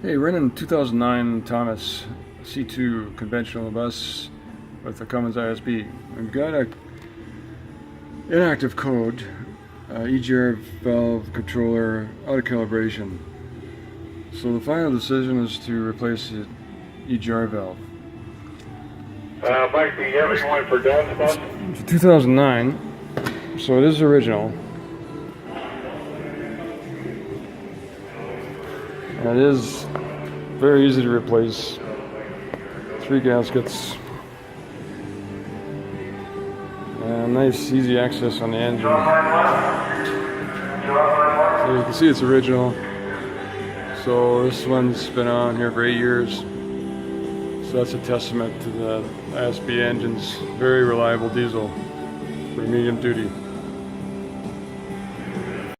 Hey, we're in 2009 Thomas C2 conventional bus with the Cummins ISB. We've got a inactive code, EGR valve controller out of calibration. So the final decision is to replace the EGR valve. Mike, do you have anyone for Don's bus? It's 2009, so it is original. And it is very easy to replace. 3 gaskets. And nice easy access on the engine. So you can see it's original. So this one's been on here for 8 years. So that's a testament to the ISB engine's very reliable diesel for medium duty.